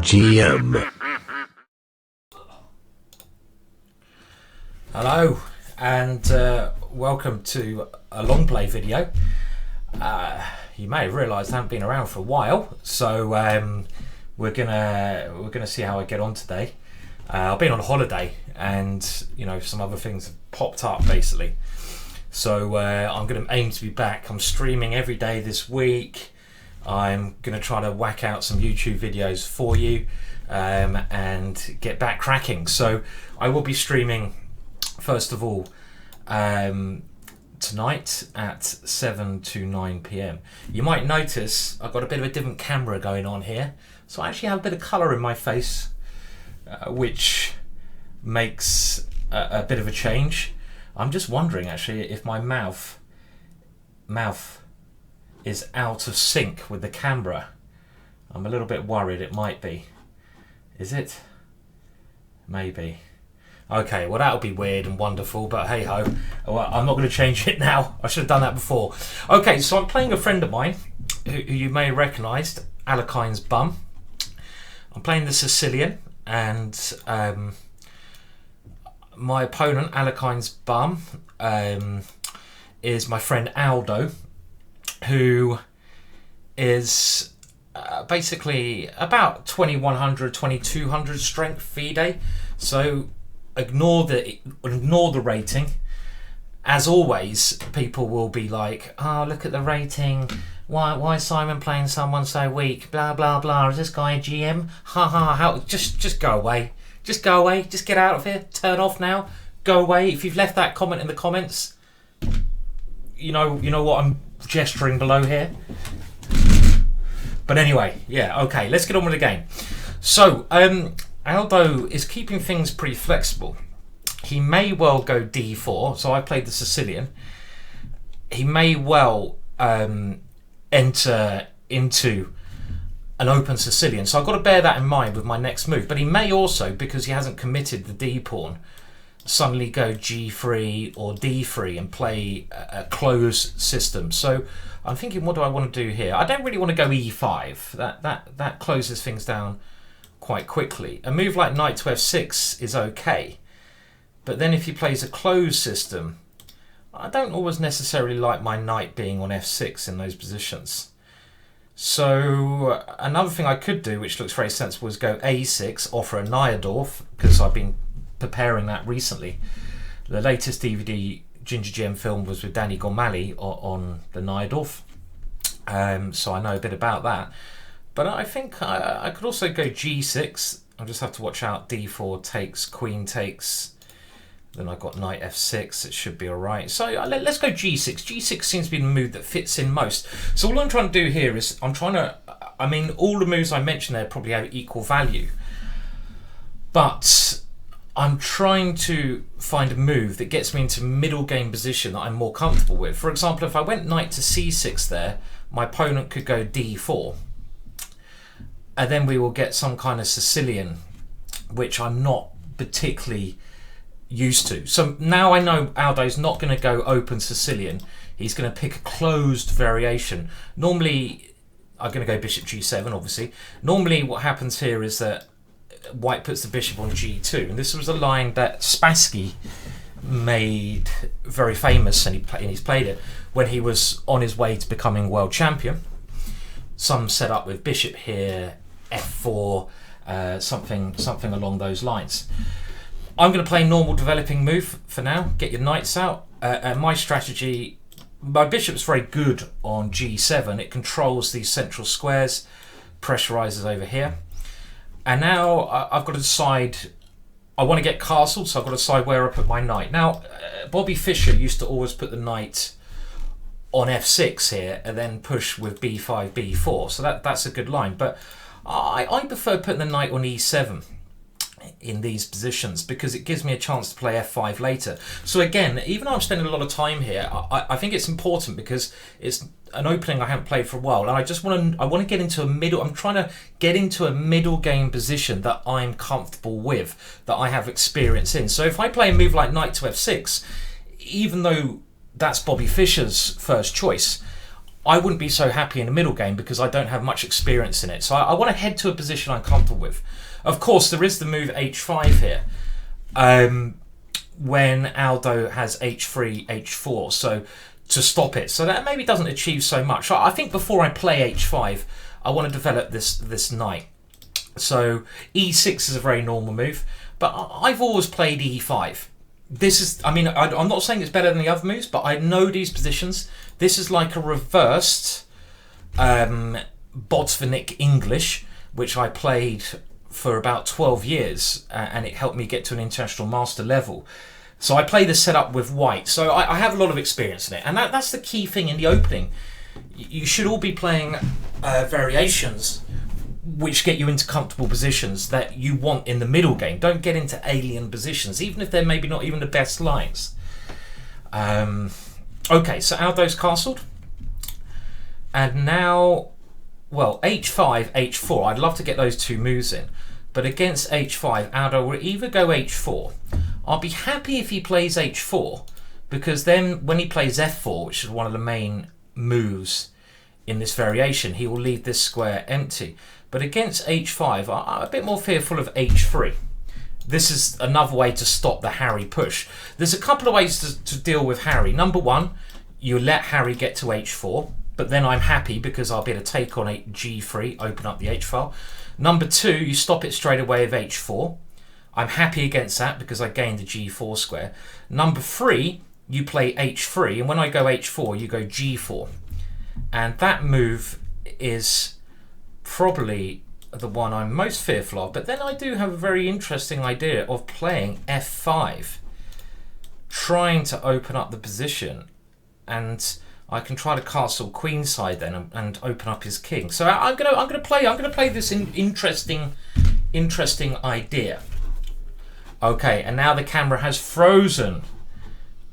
GingerGM. Hello and welcome to a long play video. You may have realised I haven't been around for a while, so we're gonna see how I get on today. I've been on holiday and some other things have popped up basically. So I'm going to aim to be back. I'm streaming every day this week. I'm going to try to whack out some YouTube videos for you and get back cracking. So I will be streaming first of all tonight at 7 to 9 p.m. You might notice I've got a bit of a different camera going on here. So I actually have a bit of colour in my face, which makes a bit of a change. I'm just wondering actually if my mouth is out of sync with the camera. I'm a little bit worried it might be. Is it? Maybe. Okay, well that'll be weird and wonderful, but hey ho. Well, I'm not going to change it now. I should have done that before. Okay, so I'm playing a friend of mine who you may have recognised, Alekine's Bum. I'm playing the Sicilian, and my opponent, Alekine's Bum, is my friend Aldo, who is basically about 2100, 2200 strength FIDE. So ignore the rating. As always, people will be like, "Oh, look at the rating. Why is Simon playing someone so weak? Blah blah blah. Is this guy a GM? Ha ha. How? Just go away. Just go away. Just get out of here. Turn off now. Go away. If you've left that comment in the comments, you know what I'm gesturing below here. But anyway, yeah, okay, let's get on with the game. So, Aldo is keeping things pretty flexible. He may well go d4, so I played the Sicilian. He may well enter into an open Sicilian, so I've got to bear that in mind with my next move. But he may also, because he hasn't committed the d-pawn, suddenly go g3 or d3 and play a closed system. So I'm thinking, what do I want to do here? I don't really want to go e5. That closes things down quite quickly. A move like knight to f6 is okay, but then if he plays a closed system, I don't always necessarily like my knight being on f6 in those positions. So another thing I could do, which looks very sensible, is go a6, offer a Nyadorf, because I've been preparing that recently. The latest DVD GingerGM film was with Danny Gormali on the Nyadorf, so I know a bit about that. But I think I could also go g6. I'll just have to watch out. d4 takes, queen takes. Then I've got knight f6. It should be all right. So let's go g6. g6 seems to be the move that fits in most. So all I'm trying to do here is all the moves I mentioned there probably have equal value, but I'm trying to find a move that gets me into middle game position that I'm more comfortable with. For example, if I went knight to c6 there, my opponent could go d4, and then we will get some kind of Sicilian, which I'm not particularly used to. So now I know Aldo's not going to go open Sicilian. He's going to pick a closed variation. Normally, I'm going to go bishop g7, obviously. Normally what happens here is that white puts the bishop on g2, and this was a line that Spassky made very famous, and he's played it when he was on his way to becoming world champion. Some set up with bishop here, f4, something along those lines. I'm going to play normal developing move for now. Get your knights out. And my strategy, my bishop's very good on g7. It controls these central squares, pressurizes over here. And now I've got to decide, I want to get castled, so I've got to decide where I put my knight. Now, Bobby Fischer used to always put the knight on f6 here and then push with b5, b4. So that's a good line. But I prefer putting the knight on e7 in these positions because it gives me a chance to play f5 later. So again, even though I'm spending a lot of time here, I think it's important because it's an opening I haven't played for a while, and I want to get into a middle. I'm trying to get into a middle game position that I'm comfortable with, that I have experience in. So if I play a move like knight to f6, even though that's Bobby Fischer's first choice, I wouldn't be so happy in the middle game because I don't have much experience in it. So I want to head to a position I'm comfortable with. Of course, there is the move h5 here. When Aldo has h3, h4, so to stop it. So that maybe doesn't achieve so much. I think before I play h5, I want to develop this knight. So e6 is a very normal move, but I've always played e5. This is, I mean, I'm not saying it's better than the other moves, but I know these positions. This is like a reversed Botswanik English, which I played for about 12 years, and it helped me get to an international master level. So I play this setup with white, so I have a lot of experience in it, and that's the key thing in the opening. You should all be playing variations which get you into comfortable positions that you want in the middle game. Don't get into alien positions, even if they're maybe not even the best lines. Okay, so Aldo's castled. And now, well, h5, h4. I'd love to get those two moves in. But against h5, Aldo will either go h4. I'll be happy if he plays h4, because then when he plays f4, which is one of the main moves in this variation, he will leave this square empty. But against h5, I'm a bit more fearful of h3. This is another way to stop the Harry push. There's a couple of ways to deal with Harry. Number one, you let Harry get to h4, but then I'm happy because I'll be able to take on g3, open up the h file. Number two, you stop it straight away with h4. I'm happy against that because I gained the g4 square. Number three, you play h3, and when I go h4, you go g4. And that move is probably the one I'm most fearful of. But then I do have a very interesting idea of playing f5, trying to open up the position, and I can try to castle queenside then and open up his king. So I'm gonna play this interesting idea. Okay, and now the camera has frozen.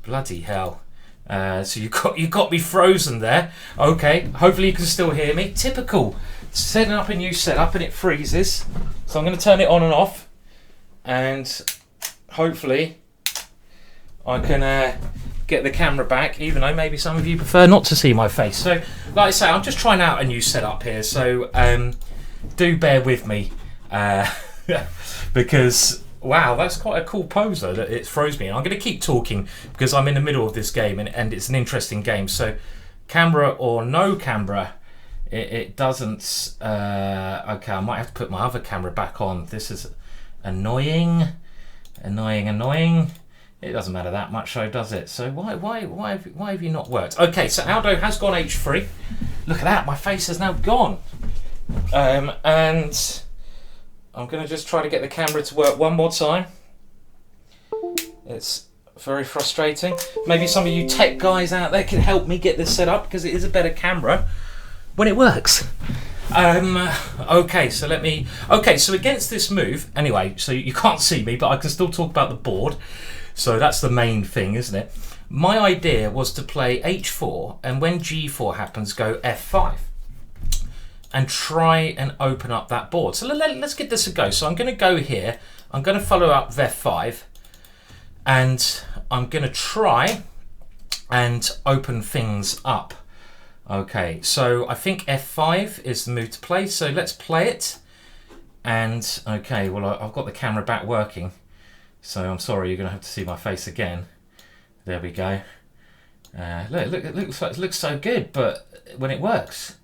Bloody hell. So you got me frozen there. Okay, hopefully you can still hear me. Typical. Setting up a new setup and it freezes. So I'm going to turn it on and off, and hopefully I can get the camera back, even though maybe some of you prefer not to see my face. So like I say, I'm just trying out a new setup here, so do bear with me, because wow, that's quite a cool pose though, that it froze me. And I'm going to keep talking because I'm in the middle of this game, and it's an interesting game. So camera or no camera, it doesn't... okay, I might have to put my other camera back on. This is annoying. It doesn't matter that much though, does it? So why have you not worked? Okay, so Aldo has gone h3. Look at that, my face is now gone. And I'm going to just try to get the camera to work one more time. It's very frustrating. Maybe some of you tech guys out there can help me get this set up, because it is a better camera when it works. Okay, so so against this move, anyway, so you can't see me, but I can still talk about the board. So that's the main thing, isn't it? My idea was to play h4, and when g4 happens, go f5. And try and open up that board. So let's give this a go. So I'm going to go here. I'm going to follow up with f5. And I'm going to try and open things up. Okay, so I think f5 is the move to play. So let's play it. And okay, well, I've got the camera back working. So I'm sorry, you're going to have to see my face again. There we go. Look, it looks so good, but when it works,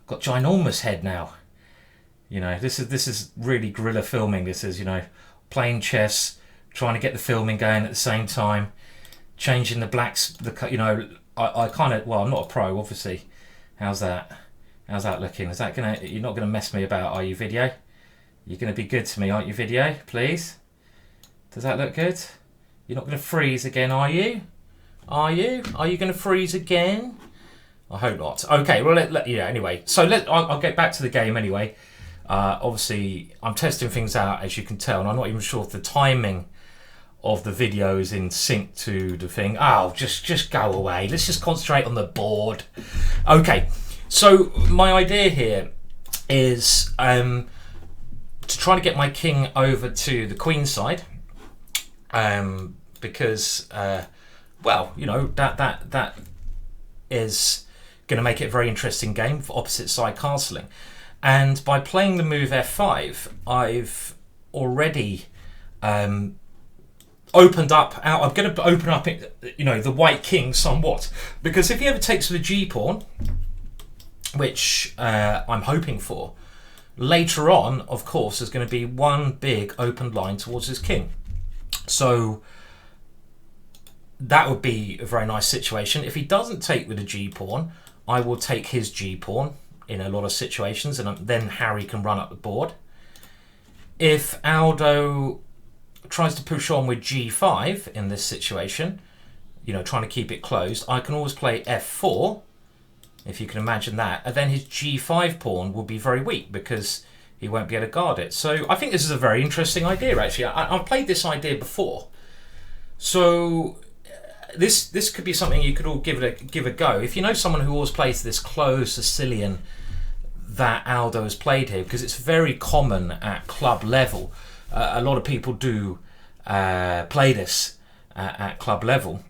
got ginormous head now. You know, this is really guerrilla filming. This is, you know, playing chess, trying to get the filming going at the same time, changing the blacks. You know, I kind of, well, I'm not a pro, obviously. How's that looking? Is that gonna? You're not gonna mess me about, are you, video? You're gonna be good to me, aren't you, video? Please. Does that look good? You're not gonna freeze again, are you? Are you gonna freeze again? I hope not. Okay, well, anyway. So I'll get back to the game anyway. Obviously, I'm testing things out, as you can tell, and I'm not even sure if the timing of the video is in sync to the thing. Oh, just go away. Let's just concentrate on the board. Okay, so my idea here is to try to get my king over to the queen side, because, well, you know, that is going to make it a very interesting game for opposite side castling. And by playing the move f5, I've already opened up. I'm going to open up, the white king somewhat, because if he ever takes the g pawn, which I'm hoping for, later on, of course, there's going to be one big open line towards his king. So that would be a very nice situation. If he doesn't take with a g pawn, I will take his g pawn in a lot of situations, and then Harry can run up the board. If Aldo tries to push on with g5 in this situation, trying to keep it closed, I can always play f4, if you can imagine that, and then his g5 pawn will be very weak because he won't be able to guard it. So I think this is a very interesting idea, actually. I've played this idea before. So this could be something you could all give a go. If you know someone who always plays this closed Sicilian that Aldo has played here, because it's very common at club level. A lot of people do play this at club level.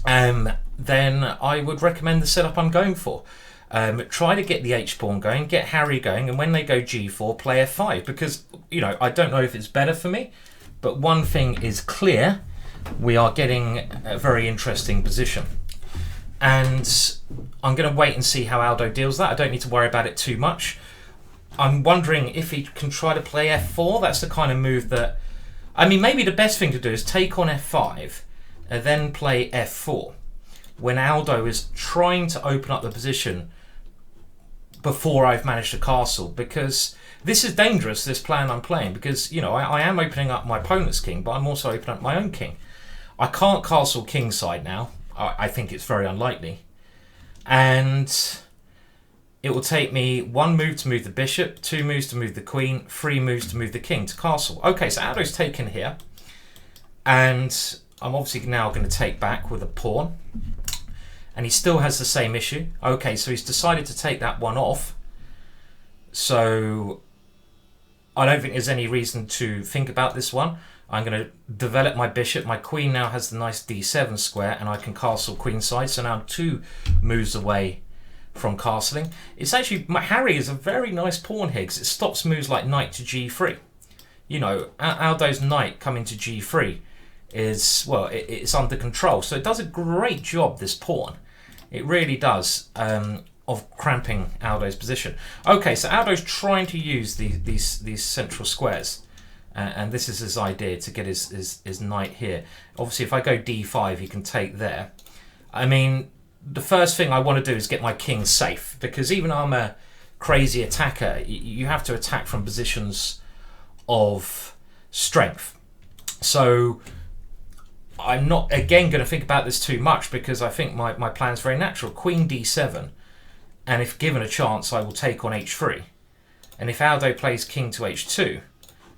Then I would recommend the setup I'm going for. Try to get the h-pawn going, get Harry going, and when they go g4, play f5. Because, I don't know if it's better for me, but one thing is clear. We are getting a very interesting position. And I'm going to wait and see how Aldo deals that. I don't need to worry about it too much. I'm wondering if he can try to play f4. That's the kind of move that... maybe the best thing to do is take on f5 and then play f4 when Aldo is trying to open up the position before I've managed to castle. Because this is dangerous, this plan I'm playing, because, I am opening up my opponent's king, but I'm also opening up my own king. I can't castle kingside now. I think it's very unlikely. And it will take me 1 move to move the bishop, 2 moves to move the queen, 3 moves to move the king to castle. Okay, so Aldo's taken here. And I'm obviously now going to take back with a pawn. And he still has the same issue. Okay, so he's decided to take that one off. So I don't think there's any reason to think about this one. I'm going to develop my bishop. My queen now has the nice d7 square, and I can castle queenside. So now I'm 2 moves away from castling. It's actually, Harry is a very nice pawn here because it stops moves like knight to g3. Aldo's knight coming to g3 is, well, it's under control. So it does a great job, this pawn. It really does, of cramping Aldo's position. Okay, so Aldo's trying to use these central squares. And this is his idea, to get his knight here. Obviously, if I go d5, he can take there. The first thing I want to do is get my king safe, because even though I'm a crazy attacker, you have to attack from positions of strength. So I'm not, again, going to think about this too much, because I think my plan's very natural. Queen d7, and if given a chance, I will take on h3. And if Aldo plays king to h2,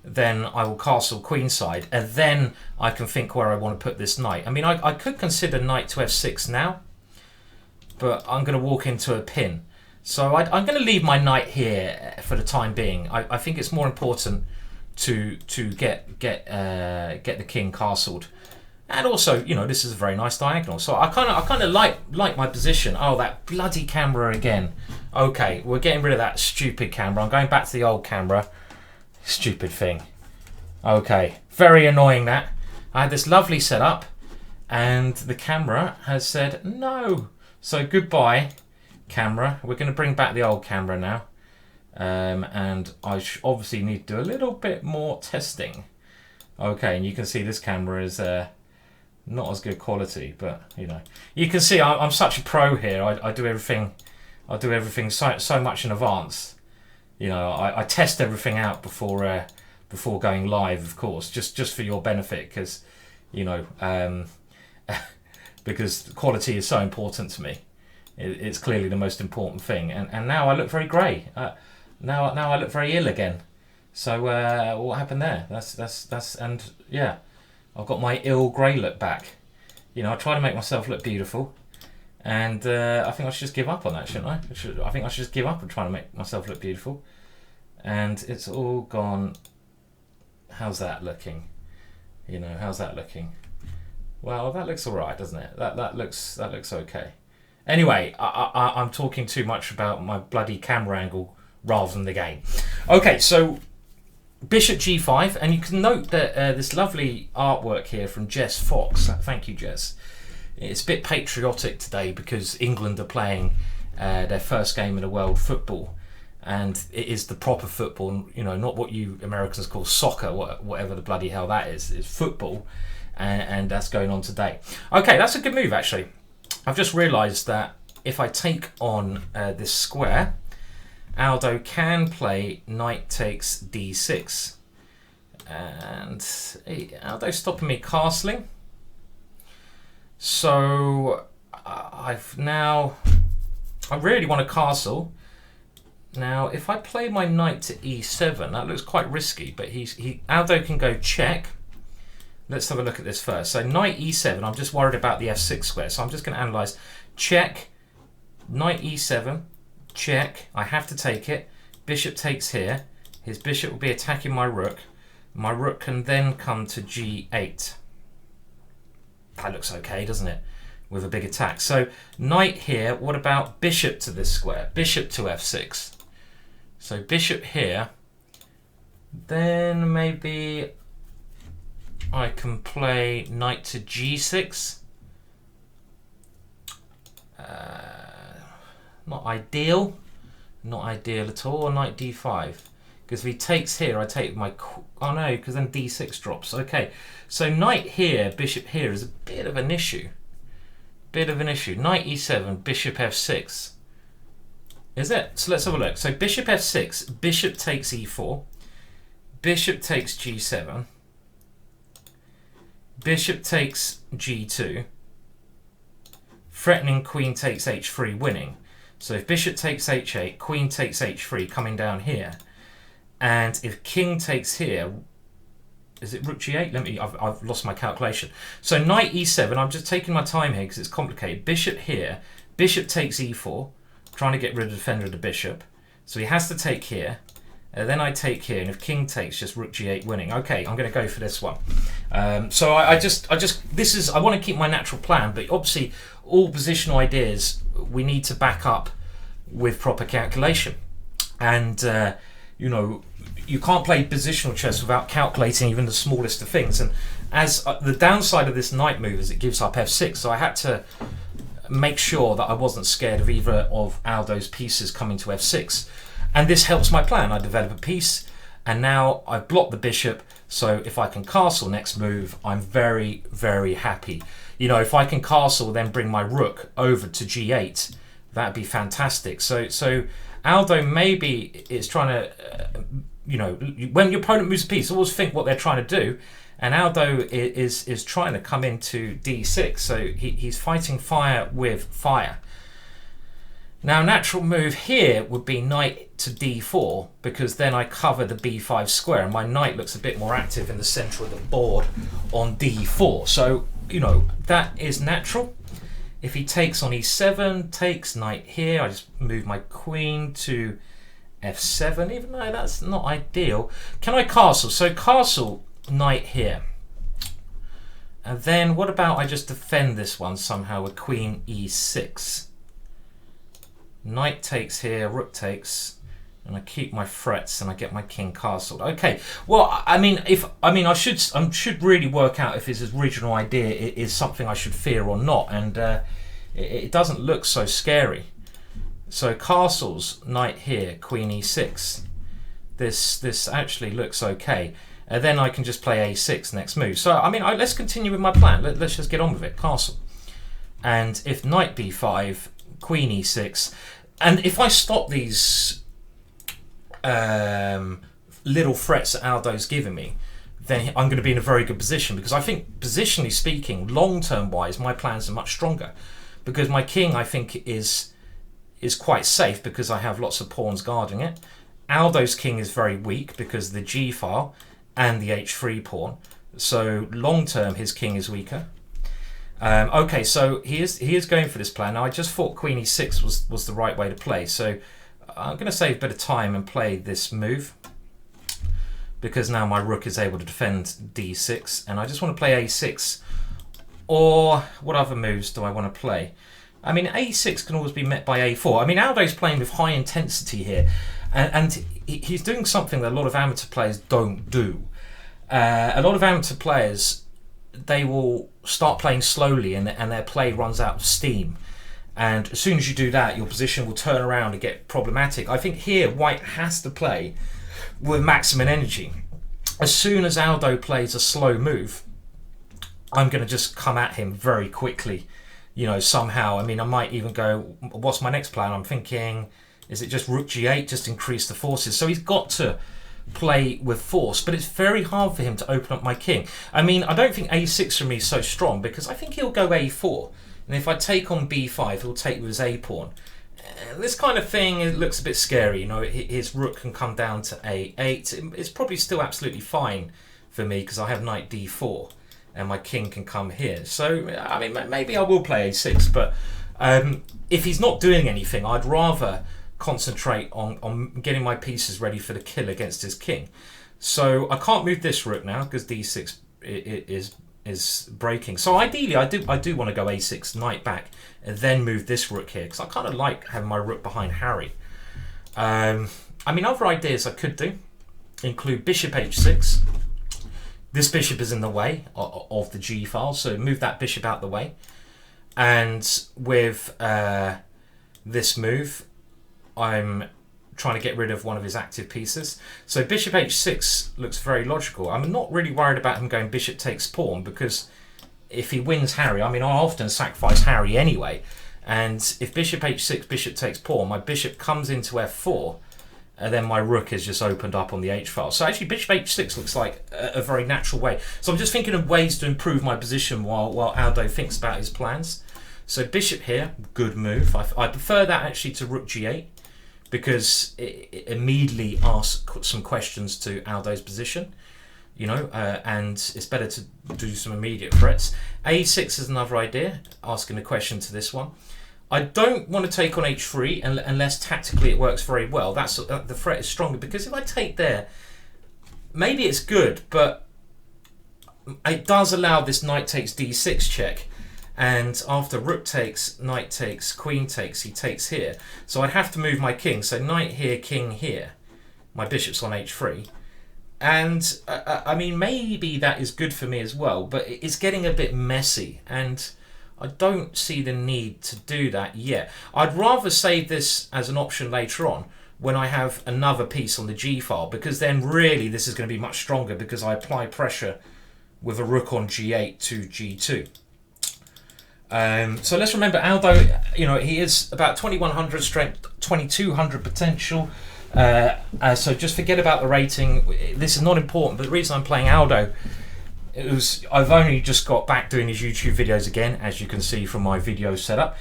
then I will castle queenside, and then I can think where I want to put this knight. I could consider knight to f6 now, but I'm going to walk into a pin. So I'm going to leave my knight here for the time being. I think it's more important to get the king castled. And also, this is a very nice diagonal. So I kind of like my position. Oh, that bloody camera again. Okay, we're getting rid of that stupid camera. I'm going back to the old camera. Stupid thing. Okay, very annoying that. I had this lovely setup and the camera has said no. So goodbye, camera. We're going to bring back the old camera now. And I obviously need to do a little bit more testing. Okay, and you can see this camera is not as good quality, but you can see I'm such a pro here. I do everything. I do everything so much in advance. I test everything out before going live, of course, just for your benefit, because because quality is so important to me. It's clearly the most important thing. And now I look very grey. Now I look very ill again. So what happened there? That's and yeah, I've got my ill grey look back. I try to make myself look beautiful. And I think I should just give up on that, shouldn't I? I think I should just give up on trying to make myself look beautiful. And it's all gone. How's that looking? How's that looking? Well, that looks all right, doesn't it? That looks okay. Anyway, I'm talking too much about my bloody camera angle rather than the game. Okay, so bishop g5, and you can note that this lovely artwork here from Jess Fox. Thank you, Jess. It's a bit patriotic today because England are playing their first game in the world football, and it is the proper football, you know, not what you Americans call soccer, whatever the bloody hell that is. It's football, and that's going on today. Okay, that's a good move actually. I've just realised that if I take on this square, Aldo can play knight takes d6, and Aldo's stopping me castling. So I really want to castle. Now, if I play my knight to e7, that looks quite risky, but Aldo can go check. Let's have a look at this first. So knight e7, I'm just worried about the f6 square, so I'm just going to analyse. Check, knight e7, check, I have to take it. Bishop takes here. His bishop will be attacking my rook. My rook can then come to g8. That looks okay, doesn't it? With a big attack. So knight here, what about bishop to this square? Bishop to f6. So bishop here, then maybe I can play knight to g6. Not ideal. Not ideal at all. Or knight d5. Because if he takes here, I take my... Oh no, because then d6 drops. Okay, so knight here, bishop here is a bit of an issue. Bit of an issue. Knight e7, bishop f6. Is it? So let's have a look. So bishop f6, bishop takes e4, bishop takes g7, bishop takes g2, threatening queen takes h3, winning. So if bishop takes h8, queen takes h3, coming down here. And if king takes here, is it rook g8? I've lost my calculation. So knight e7, I'm just taking my time here because it's complicated. Bishop here, bishop takes e4, trying to get rid of the defender of the bishop. So he has to take here. Then I take here, and if king takes, just rook g8 winning. Okay, I'm going to go for this one. So I want to keep my natural plan, but obviously all positional ideas we need to back up with proper calculation. And you know, you can't play positional chess without calculating even the smallest of things. And as the downside of this knight move is it gives up f6, so I had to make sure that I wasn't scared of either of Aldo's pieces coming to f6. And this helps my plan. I develop a piece, and now I've blocked the bishop, so if I can castle next move, I'm very, very happy. You know, if I can castle, then bring my rook over to g8, that'd be fantastic. So Aldo maybe is trying to, you know, when your opponent moves a piece, always think what they're trying to do. And Aldo is trying to come into d6, so he's fighting fire with fire. Now, natural move here would be knight to d4, because then I cover the b5 square, and my knight looks a bit more active in the centre of the board on d4. So, you know, that is natural. If he takes on e7, takes knight here, I just move my queen to f7, even though that's not ideal. Can I castle? So castle knight here. And then what about I just defend this one somehow with queen e6. Knight takes here, rook takes, and I keep my threats and I get my king castled. Okay, well, I should really work out if his original idea is something I should fear or not, and it doesn't look so scary. So castles, knight here, queen e6. This actually looks okay. And then I can just play a6 next move. So let's continue with my plan. Let's just get on with it. Castle, and if knight b5, queen e6, and if I stop these little threats that Aldo's giving me, then I'm going to be in a very good position, because I think positionally speaking, long-term wise, my plans are much stronger, because my king, I think, is quite safe because I have lots of pawns guarding it. Aldo's king is very weak because of the g file and the h3 pawn, so long-term his king is weaker. Okay, so he is going for this plan. Now, I just thought queen e6 was the right way to play, so I'm going to save a bit of time and play this move, because now my rook is able to defend d6, and I just want to play a6. Or what other moves do I want to play? I mean, a6 can always be met by a4. I mean, Aldo's playing with high intensity here, and he's doing something that a lot of amateur players don't do. A lot of amateur players, they will start playing slowly, and their play runs out of steam. And as soon as you do that, your position will turn around and get problematic. I think here, White has to play with maximum energy. As soon as Aldo plays a slow move, I'm going to just come at him very quickly. Somehow. I mean, I might even go, what's my next plan? I'm thinking, is it just rook g8, just increase the forces? So he's got to play with force, but it's very hard for him to open up my king. I mean, I don't think a6 for me is so strong, because I think he'll go a4. And if I take on b5, he'll take with his a pawn. This kind of thing, it looks a bit scary. His rook can come down to a8. It's probably still absolutely fine for me, because I have knight d4. And my king can come here. So, I mean, maybe I will play a6, but if he's not doing anything, I'd rather concentrate on getting my pieces ready for the kill against his king. So I can't move this rook now, because d6 is breaking. So ideally, I do want to go a6, knight back, and then move this rook here, because I kind of like having my rook behind Harry. I mean, other ideas I could do include bishop h6. This bishop is in the way of the g file, so move that bishop out the way. And with this move, I'm trying to get rid of one of his active pieces. So bishop h6 looks very logical. I'm not really worried about him going bishop takes pawn, because if he wins Harry, I mean, I often sacrifice Harry anyway. And if bishop h6, bishop takes pawn, my bishop comes into f4, and then my rook is just opened up on the h file. So actually bishop h6 looks like a very natural way. So I'm just thinking of ways to improve my position while Aldo thinks about his plans. So bishop here, good move. I prefer that actually to rook g8, because it immediately asks some questions to Aldo's position, and it's better to do some immediate threats. a6 is another idea, asking a question to this one. I don't want to take on h3 unless tactically it works very well. That's the threat is stronger, because if I take there, maybe it's good, but it does allow this knight takes d6 check, and after rook takes, knight takes, queen takes, he takes here. So I'd have to move my king. So knight here, king here. My bishop's on h3. And I mean, maybe that is good for me as well, but it's getting a bit messy, and I don't see the need to do that yet. I'd rather save this as an option later on when I have another piece on the g file, because then really this is going to be much stronger, because I apply pressure with a rook on g8 to g2. So let's remember Aldo, he is about 2100 strength, 2200 potential. So just forget about the rating. This is not important, but the reason I'm playing Aldo, I've only just got back doing his YouTube videos again, as you can see from my video setup,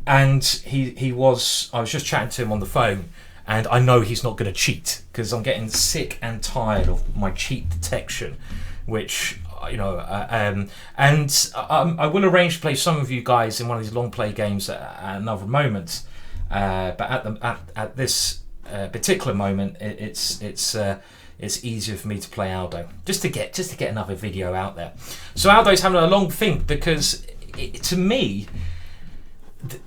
and I was just chatting to him on the phone, and I know he's not going to cheat, because I'm getting sick and tired of my cheat detection, which I will arrange to play some of you guys in one of these long play games at another moment, but at this particular moment, it's easier for me to play Aldo, just to get another video out there. So Aldo's having a long think, because to me,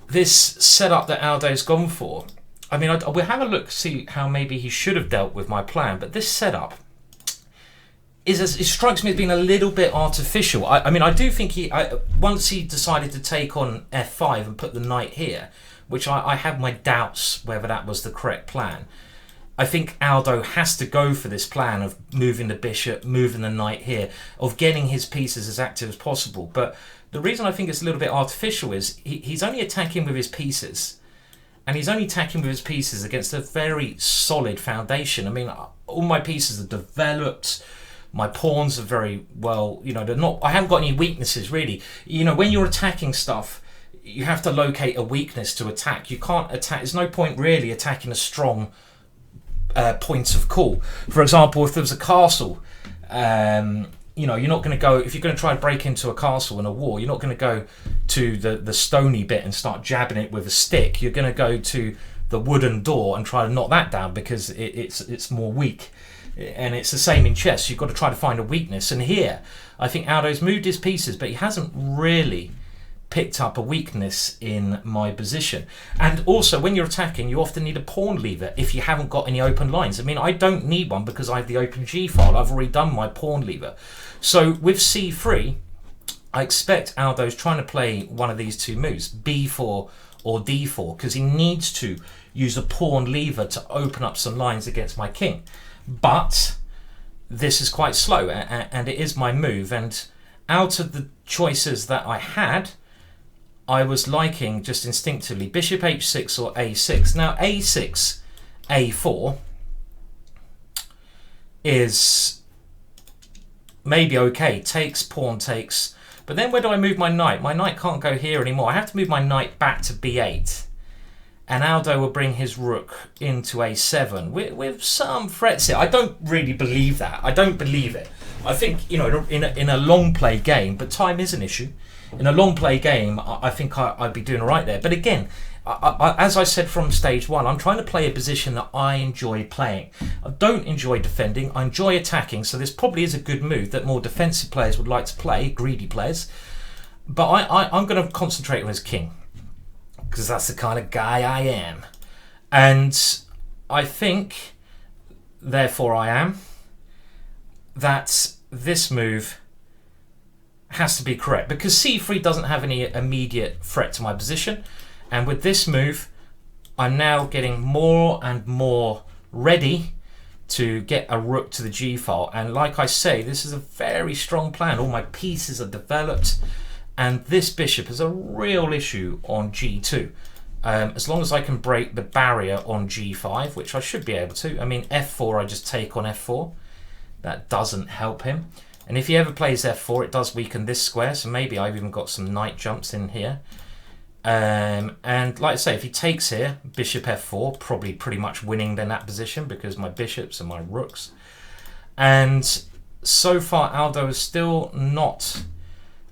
this setup that Aldo's gone for, I mean, we'll have a look, see how maybe he should have dealt with my plan, but this setup it strikes me as being a little bit artificial. I mean, I do think once he decided to take on f5 and put the knight here, which I have my doubts whether that was the correct plan. I think Aldo has to go for this plan of moving the bishop, moving the knight here, of getting his pieces as active as possible. But the reason I think it's a little bit artificial is he's only attacking with his pieces. And he's only attacking with his pieces against a very solid foundation. I mean, all my pieces are developed. My pawns are very well, they're not, I haven't got any weaknesses really. When you're attacking stuff, you have to locate a weakness to attack. You can't attack, there's no point really attacking a strong points of call. For example, if there was a castle, you're not going to go, if you're going to try to break into a castle in a war, you're not going to go to the stony bit and start jabbing it with a stick. You're going to go to the wooden door and try to knock that down, because it's more weak. And it's the same in chess. You've got to try to find a weakness. And here, I think Aldo's moved his pieces, but he hasn't really picked up a weakness in my position. And also, when you're attacking, you often need a pawn lever if you haven't got any open lines. I mean, I don't need one because I have the open G file. I've already done my pawn lever. So with C3, I expect Aldo's trying to play one of these two moves, B4 or D4, because he needs to use a pawn lever to open up some lines against my king. But this is quite slow, and it is my move. And out of the choices that I had, I was liking just instinctively bishop h6 or a6. Now a6, a4 is maybe okay. Takes, pawn takes. But then where do I move my knight? My knight can't go here anymore. I have to move my knight back to b8. And Aldo will bring his rook into a7 with some threats here. I don't really believe that. I don't believe it. I think, you know, in a long play game, but time is an issue. In a long play game, I think I'd be doing all right there. But again, as I said from stage one, I'm trying to play a position that I enjoy playing. I don't enjoy defending. I enjoy attacking. So this probably is a good move that more defensive players would like to play, greedy players. But I'm going to concentrate on his king, because that's the kind of guy I am. And I think, therefore I am, that this move has to be correct, because c3 doesn't have any immediate threat to my position. And with this move, I'm now getting more and more ready to get a rook to the G file. And like I say, this is a very strong plan. All my pieces are developed. And this bishop is a real issue on g2. As long as I can break the barrier on g5, which I should be able to. I mean, f4, I just take on f4. That doesn't help him. And if he ever plays f4, it does weaken this square. So maybe I've even got some knight jumps in here. And like I say, if he takes here, bishop f4, probably pretty much winning in that position because my bishops are my rooks. And so far, Aldo has still not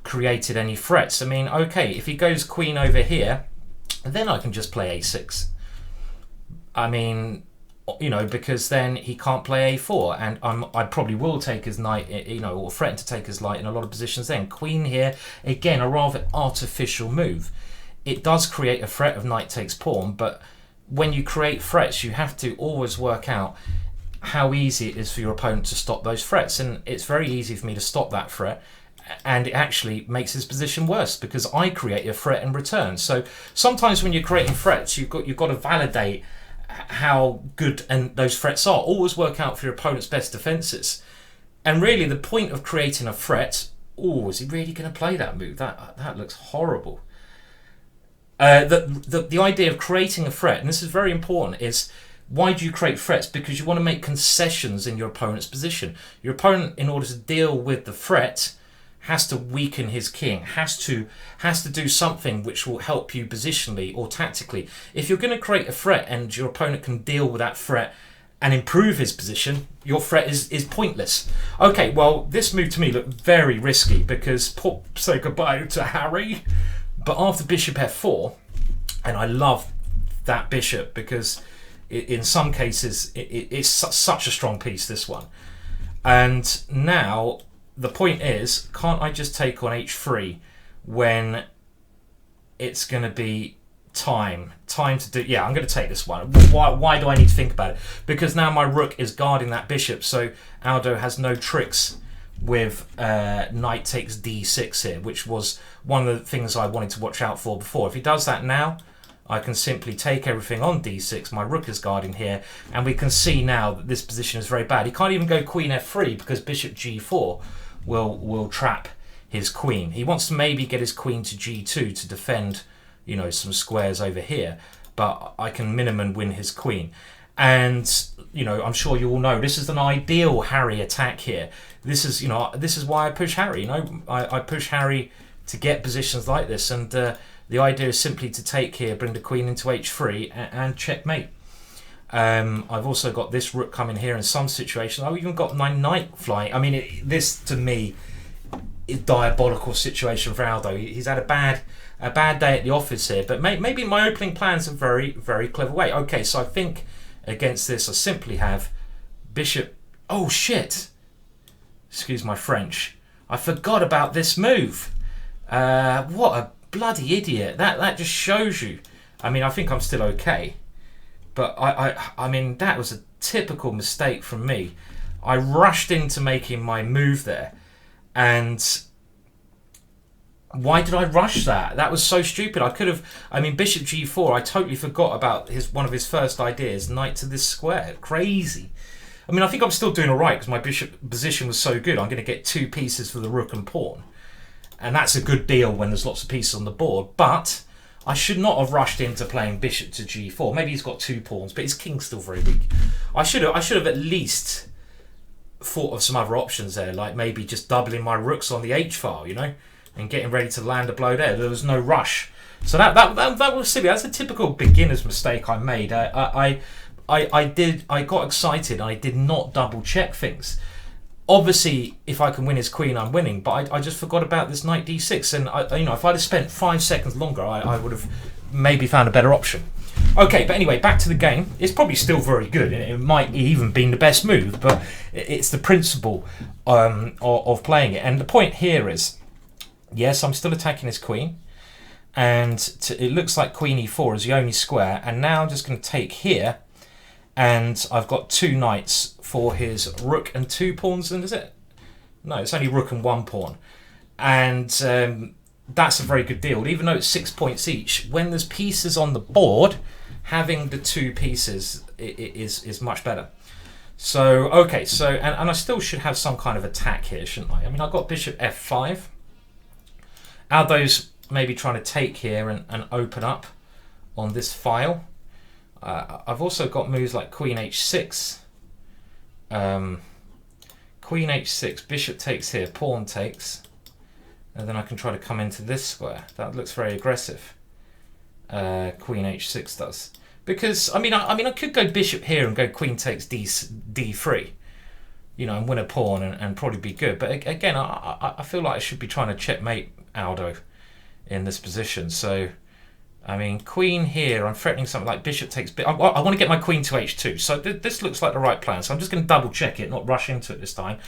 created any threats. I mean, okay, if he goes queen over here, then I can just play a6. I mean, you know, because then he can't play a4, and I probably will take his knight, you know, or threaten to take his knight in a lot of positions then. Queen here, again, a rather artificial move. It does create a threat of knight takes pawn, but when you create threats, you have to always work out how easy it is for your opponent to stop those threats, and it's very easy for me to stop that threat. And it actually makes his position worse because I create a threat in return. So sometimes when you're creating threats, you've got to validate how good and those threats are. Always work out for your opponent's best defenses. And really, the point of creating a threat. Oh, is he really going to play that move? That looks horrible. The idea of creating a threat, and this is very important, is why do you create threats? Because you want to make concessions in your opponent's position. Your opponent, in order to deal with the threat, has to weaken his king, has to do something which will help you positionally or tactically. If you're going to create a threat and your opponent can deal with that threat and improve his position, your threat is pointless. Okay, well, this move to me looked very risky because say goodbye to Harry. But after bishop f4, and I love that bishop because in some cases it's such a strong piece, this one. And now the point is, can't I just take on h3 when it's going to be time to do? Yeah, I'm going to take this one. Why do I need to think about it? Because now my rook is guarding that bishop, so Aldo has no tricks with knight takes d6 here, which was one of the things I wanted to watch out for before. If he does that now, I can simply take everything on d6. My rook is guarding here, and we can see now that this position is very bad. He can't even go queen f3 because bishop g4 will trap his queen. He wants to maybe get his queen to g2 to defend, you know, some squares over here, but I can minimum win his queen. And, you know, I'm sure you all know this is an ideal Harry attack here. This is, you know, this is why I push Harry. You know, I push Harry to get positions like this, and the idea is simply to take here, bring the queen into h3 and checkmate. I've also got this rook coming here in some situations. I've even got my knight flying. I mean, this to me is a diabolical situation for Aldo. He's had a bad day at the office here, but maybe my opening plan's a very, very clever way. Okay, so I think against this I simply have bishop. Oh shit! Excuse my French. I forgot about this move. What bloody idiot. That just shows you. I mean, I think I'm still okay. But I mean, that was a typical mistake from me. I rushed into making my move there. And why did I rush that? That was so stupid. I could have... I mean, bishop g4, I totally forgot about one of his first ideas, knight to this square. Crazy. I mean, I think I'm still doing all right because my bishop position was so good. I'm going to get 2 pieces for the rook and pawn. And that's a good deal when there's lots of pieces on the board. But I should not have rushed into playing bishop to g4. Maybe he's got 2 pawns, but his king's still very weak. I should have at least thought of some other options there, like maybe just doubling my rooks on the h-file, you know, and getting ready to land a blow there. There was no rush. So that was silly. That's a typical beginner's mistake I made. I got excited. I did not double check things. Obviously, if I can win his queen, I'm winning. But I just forgot about this knight d6, and you know, if I'd have spent 5 seconds longer, I would have maybe found a better option. Okay, but anyway, back to the game. It's probably still very good. It might even been the best move, but it's the principle of playing it. And the point here is, yes, I'm still attacking his queen, and it looks like queen e4 is the only square. And now I'm just going to take here, and I've got 2 knights for his rook and 2 pawns. And is it? No, it's only rook and 1 pawn. And that's a very good deal. Even though it's 6 points each, when there's pieces on the board, having the 2 pieces is much better. So, okay, so, and I still should have some kind of attack here, shouldn't I? I mean, I've got bishop f5. Aldo's maybe trying to take here and open up on this file. I've also got moves like queen h6. Queen h6, bishop takes here, pawn takes. And then I can try to come into this square. That looks very aggressive. Queen h6 does. Because, I mean, I could go bishop here and go queen takes d3. You know, and win a pawn and probably be good. But again, I feel like I should be trying to checkmate Aldo in this position. So, I mean, queen here, I'm threatening something like bishop takes... I want to get my queen to h2. So this looks like the right plan. So I'm just going to double check it, not rush into it this time.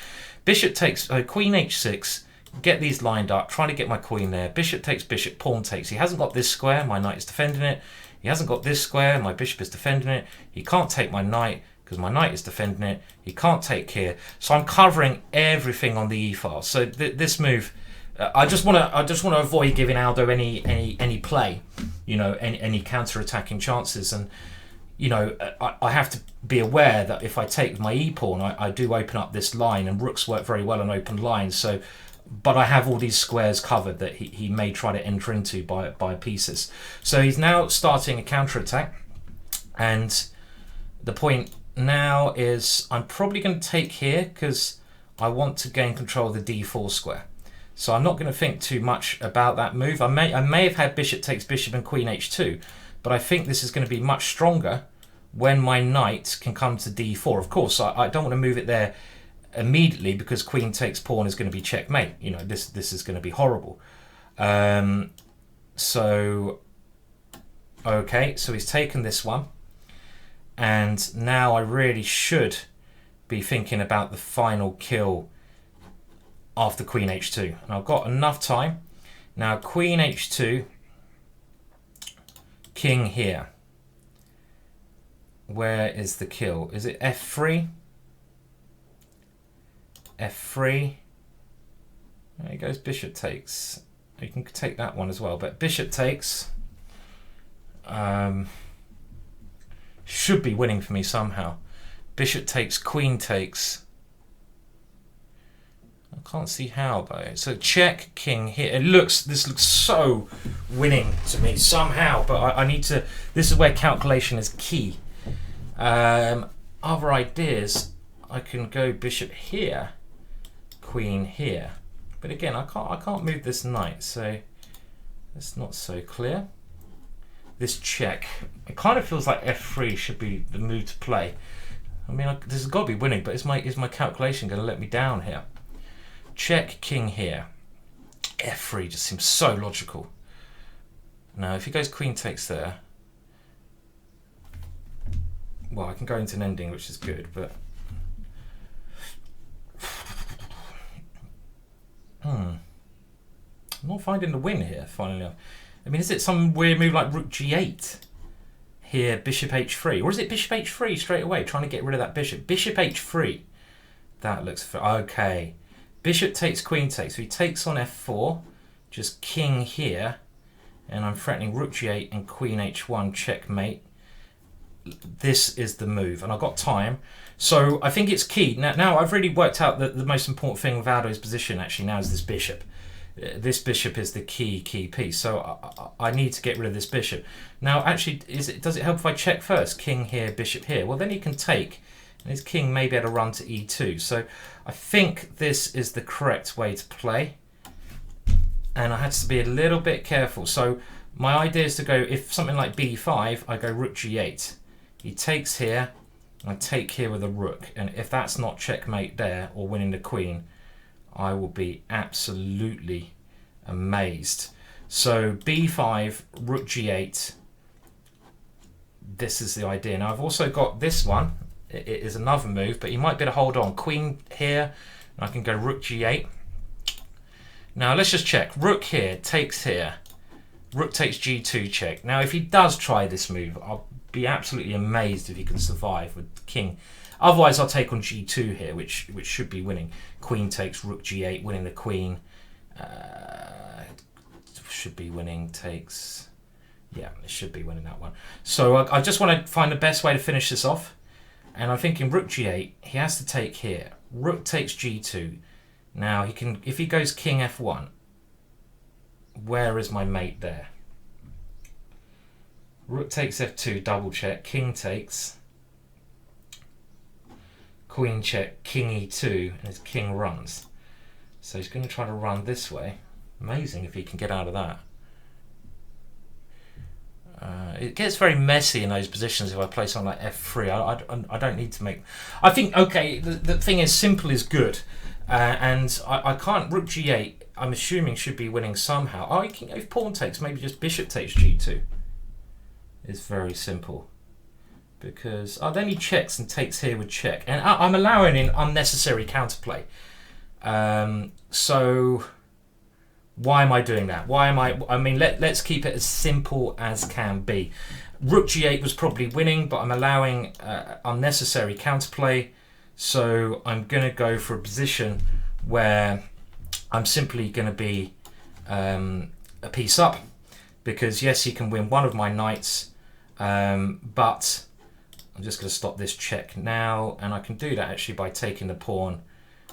Bishop takes... queen h6... Get these lined up, trying to get my queen there. Bishop takes bishop, pawn takes. He hasn't got this square, my knight is defending it. He hasn't got this square, my bishop is defending it. He can't take my knight because my knight is defending it. He can't take here. So I'm covering everything on the e-file. So this move, I just want to avoid giving Aldo any play, you know, any counter-attacking chances. And you know, I have to be aware that if I take my e-pawn, I do open up this line, and rooks work very well on open lines. So, but I have all these squares covered that he may try to enter into by pieces. So he's now starting a counter-attack, and the point now is I'm probably going to take here because I want to gain control of the d4 square. So I'm not going to think too much about that move. I may have had bishop takes bishop and queen h2, but I think this is going to be much stronger when my knight can come to d4. Of course, I don't want to move it there immediately because queen takes pawn is going to be checkmate. You know, this is going to be horrible. So, okay, so he's taken this one. And now I really should be thinking about the final kill after queen h2. And I've got enough time. Now queen h2, king here. Where is the kill? Is it f3? f3. There he goes, bishop takes. You can take that one as well, but bishop takes should be winning for me somehow. Bishop takes, queen takes. I can't see how though. So check, king here. This looks so winning to me somehow, but I need to. This is where calculation is key. Other ideas, I can go bishop here, queen here, but again I can't move this knight, so that's not so clear. This check, it kind of feels like f3 should be the move to play. I mean, this has got to be winning, but is my calculation going to let me down here? Check, king here, f3 just seems so logical. Now if he goes queen takes there, well, I can go into an ending, which is good, but I'm not finding the win here, finally. I mean, is it some weird move like rook g8? Here, bishop h3. Or is it bishop h3 straight away, trying to get rid of that bishop? Bishop h3. That looks... Okay. Bishop takes, queen takes. So he takes on f4. Just king here. And I'm threatening rook g8 and queen h1, checkmate. This is the move. And I've got time. So I think it's key. Now I've really worked out that the most important thing with Aldo's position actually now is this bishop. This bishop is the key piece. So I need to get rid of this bishop. Now actually, does it help if I check first? King here, bishop here. Well, then he can take. And his king may be able to run to e2. So I think this is the correct way to play. And I had to be a little bit careful. So my idea is to go, if something like b5, I go rook g8. He takes here. I take here with a rook. And if that's not checkmate there, or winning the queen, I will be absolutely amazed. So b5, rook g8. This is the idea. Now I've also got this one. It is another move, but you might be able to hold on. Queen here, and I can go rook g8. Now let's just check. Rook here, takes here. Rook takes g2 check. Now if he does try this move, I'll be absolutely amazed if he can survive with the king. Otherwise I'll take on g2 here, which should be winning. Queen takes, rook g8, winning the queen. Should be winning, takes... Yeah, it should be winning that one. So I just want to find the best way to finish this off. And I'm thinking rook g8, he has to take here. Rook takes g2. Now he can, if he goes king f1, where is my mate there? Rook takes f2, double check, king takes, queen check, king e2, and his king runs. So he's going to try to run this way. Amazing if he can get out of that. It gets very messy in those positions if I play something like f3. I don't need to make... I think, okay, the thing is simple is good. And I can't... Rook g8, I'm assuming, should be winning somehow. Oh, if pawn takes, maybe just bishop takes g2. It's very simple. Because... Oh, then he checks and takes here with check. And I'm allowing in unnecessary counterplay. So... Why am I doing that? Why am I mean, let's keep it as simple as can be. Rook g8 was probably winning, but I'm allowing unnecessary counterplay. So I'm going to go for a position where I'm simply going to be a piece up. Because yes, he can win one of my knights, but I'm just going to stop this check now. And I can do that actually by taking the pawn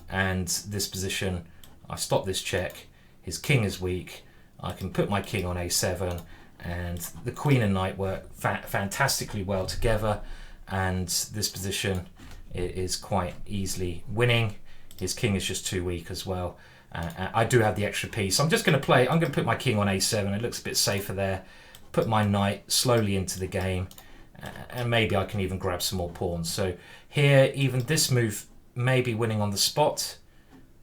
and this position. I stop this check. His king is weak. I can put my king on a7, and the queen and knight work fantastically well together, and this position is quite easily winning. His king is just too weak as well. I do have the extra piece. I'm just going to play. I'm going to put my king on a7. It looks a bit safer there. Put my knight slowly into the game, and maybe I can even grab some more pawns. So here, even this move may be winning on the spot,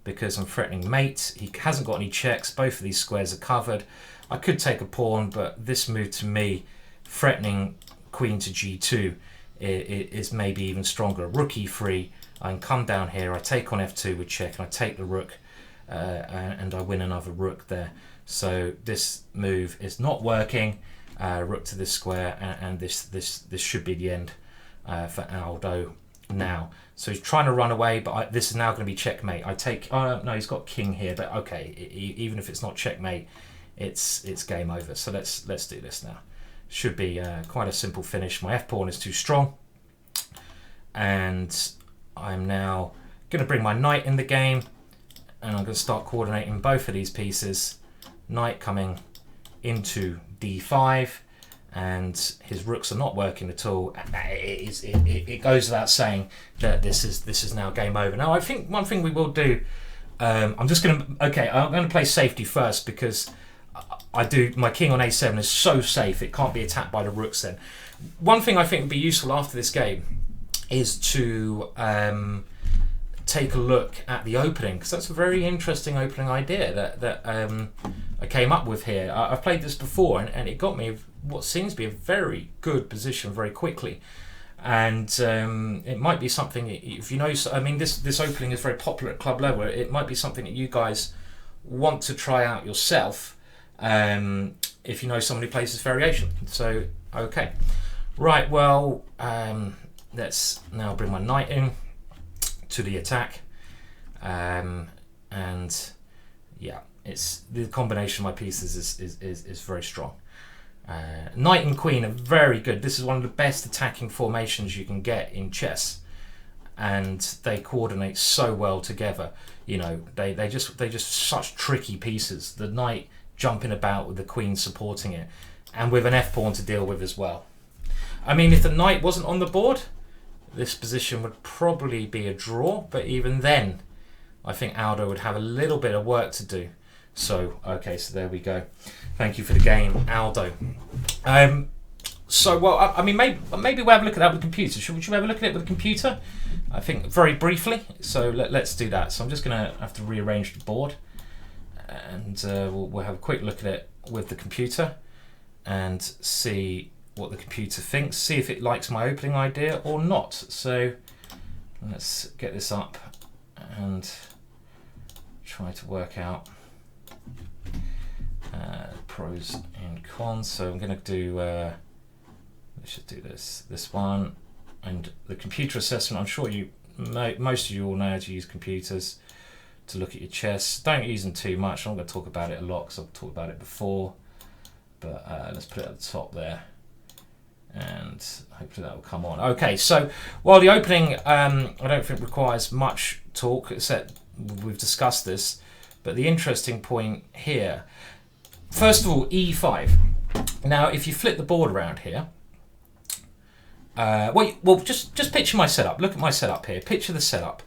because I'm threatening mate. He hasn't got any checks. Both of these squares are covered. I could take a pawn, but this move to me, threatening queen to g2, is maybe even stronger. Rook e3. I can come down here. I take on f2 with check, and I take the rook, and I win another rook there. So this move is not working. Rook to this square, and this should be the end for Aldo now. So he's trying to run away, but this is now going to be checkmate. I take... Oh, no, he's got king here, but okay, even if it's not checkmate, it's game over. So let's do this now. Should be quite a simple finish. My f-pawn is too strong. And I'm now going to bring my knight in the game, and I'm going to start coordinating both of these pieces. Knight coming into d5, and his rooks are not working at all. It goes without saying that this is now game over. Now I think one thing we will do, I'm going to play safety first, because my king on a7 is so safe it can't be attacked by the rooks then. One thing I think would be useful after this game is to take a look at the opening, because that's a very interesting opening idea that I came up with here. I've played this before, and it got me what seems to be a very good position very quickly. And it might be something, if you know, I mean, this opening is very popular at club level. It might be something that you guys want to try out yourself if you know somebody who plays this variation. So, okay. Right, well, let's now bring my knight in to the attack. And yeah, it's the combination of my pieces is very strong. Knight and queen are very good. This is one of the best attacking formations you can get in chess, and they coordinate so well together. You know, they just such tricky pieces. The knight jumping about with the queen supporting it, and with an f-pawn to deal with as well. I mean, if the knight wasn't on the board, this position would probably be a draw, but even then I think Aldo would have a little bit of work to do. So, okay, so there we go. Thank you for the game, Aldo. So, well, I mean, maybe we'll have a look at that with the computer. Should we have a look at it with the computer? I think very briefly. So let's do that. So I'm just going to have to rearrange the board, and we'll have a quick look at it with the computer and see what the computer thinks. See if it likes my opening idea or not. So let's get this up and try to work out pros and cons. So I'm going to do let's just do this one, and the computer assessment. I'm sure most of you all know how to use computers to look at your chess. Don't use them too much. I'm not going to talk about it a lot because I've talked about it before, but let's put it at the top there, and hopefully that will come on. Okay, so while the opening I don't think requires much talk, except we've discussed this, but the interesting point here, first of all, e5. Now if you flip the board around here, well, just picture my setup. Look at my setup here. Picture the setup.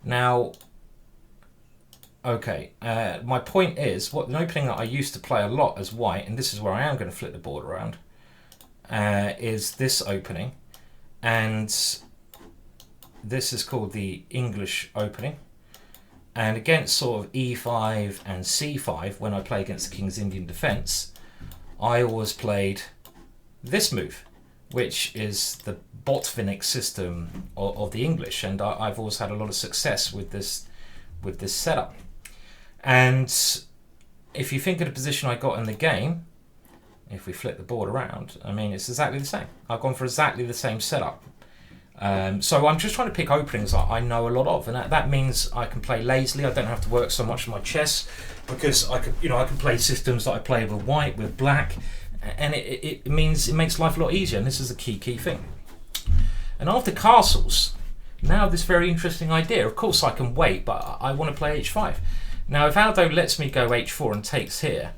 Now, okay, my point is, an opening that I used to play a lot as white, and this is where I am going to flip the board around, is this opening, and this is called the English opening. And against sort of e5 and c5, when I play against the King's Indian defence, I always played this move, which is the Botvinnik system of the English, and I've always had a lot of success with this setup. And if you think of the position I got in the game, if we flip the board around, I mean, it's exactly the same. I've gone for exactly the same setup. So I'm just trying to pick openings I know a lot of, and that means I can play lazily. I don't have to work so much on my chess, because I can play systems that I play with white, with black, and it means it makes life a lot easier. And this is the key thing. And after castles, now this very interesting idea. Of course I can wait, but I want to play h5. Now if Aldo lets me go h4 and takes here,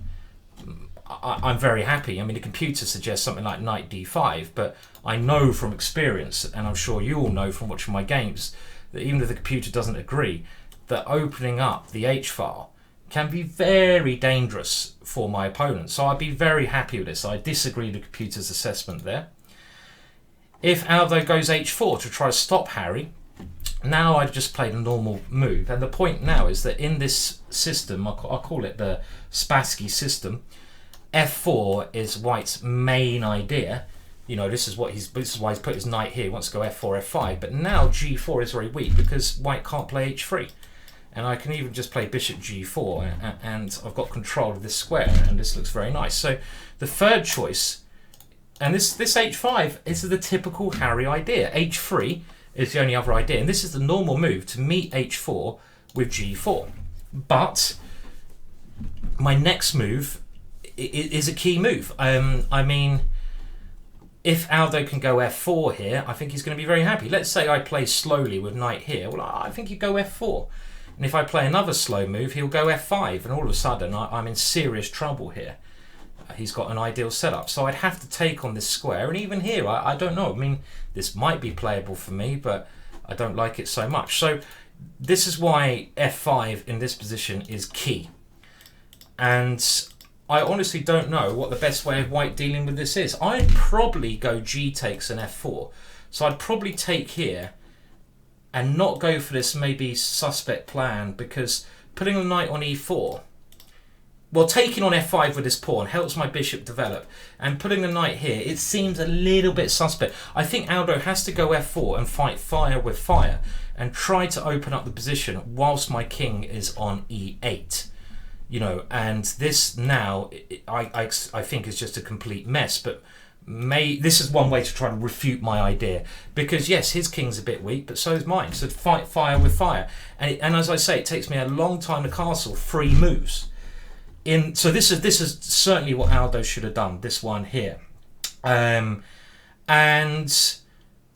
I'm very happy. I mean, the computer suggests something like knight d5, but I know from experience, and I'm sure you all know from watching my games, that even if the computer doesn't agree, that opening up the h-file can be very dangerous for my opponent. So I'd be very happy with this. I disagree with the computer's assessment there. If Aldo goes h4 to try to stop Harry, now I've just played a normal move. And the point now is that in this system, I'll call it the Spassky system, f4 is White's main idea. You know, this is why he's put his knight here. He wants to go f4, f5. But now g4 is very weak because White can't play h3. And I can even just play bishop g4, and I've got control of this square, and this looks very nice. So the third choice, and this h5 is the typical Harry idea. h3 is the only other idea, and this is the normal move to meet h4 with g4. But my next move is a key move. I mean, if Aldo can go f4 here, I think he's going to be very happy. Let's say I play slowly with knight here. Well, I think you go f4. And if I play another slow move, he'll go f5, and all of a sudden I'm in serious trouble here. He's got an ideal setup, so I'd have to take on this square. And even here, I don't know. I mean, this might be playable for me, but I don't like it so much. So this is why f5 in this position is key. And I honestly don't know what the best way of White dealing with this is. I'd probably go g takes and f4. So I'd probably take here and not go for this maybe suspect plan, because putting the knight on e4, well, taking on f5 with this pawn helps my bishop develop, and putting the knight here, it seems a little bit suspect. I think Aldo has to go f4 and fight fire with fire and try to open up the position whilst my king is on e8. you know, and this now I think is just a complete mess. But this is one way to try to refute my idea, because yes, his king's a bit weak, but so is mine. So fight fire with fire, and as I say, it takes me a long time to castle 3 moves. So this is certainly what Aldo should have done. This one here, and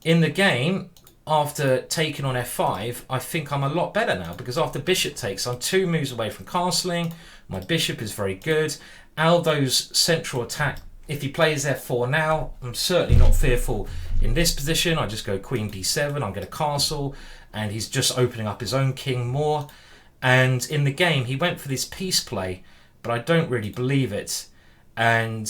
in the game, after taking on f5, I think I'm a lot better now, because after bishop takes, I'm 2 moves away from castling. My bishop is very good. Aldo's central attack, if he plays f4 now, I'm certainly not fearful in this position. I just go queen d7, I'm going to castle, and he's just opening up his own king more. And in the game, he went for this piece play, but I don't really believe it. And,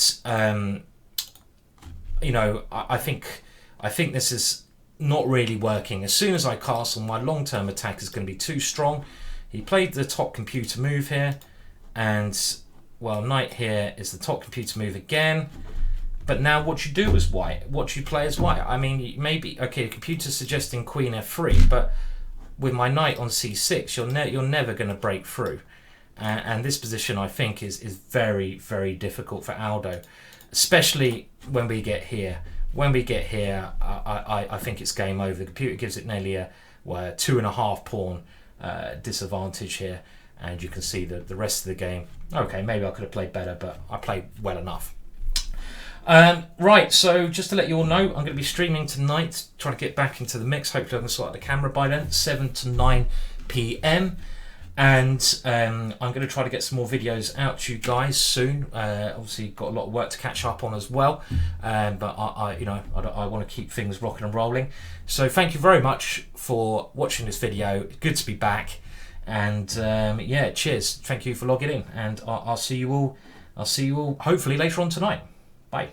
you know, I think this is not really working. As soon as I castle, my long-term attack is going to be too strong. He played the top computer move here, and well, knight here is the top computer move again. But now what you do as white, what you play as white, I mean, maybe, okay, the computer's suggesting queen f3, but with my knight on c6, you're never going to break through. And this position, I think, is very, very difficult for Aldo, especially when we get here. When we get here, I think it's game over. The computer gives it nearly a 2.5 pawn disadvantage here, and you can see the rest of the game. Okay, maybe I could have played better, but I played well enough. Right, so just to let you all know, I'm going to be streaming tonight, trying to get back into the mix. Hopefully I can sort out the camera by then, 7 to 9 p.m. And I'm going to try to get some more videos out to you guys soon. Obviously got a lot of work to catch up on as well, but I want to keep things rocking and rolling. So thank you very much for watching this video. Good to be back, and yeah, cheers. Thank you for logging in, and I'll see you all hopefully later on tonight. Bye.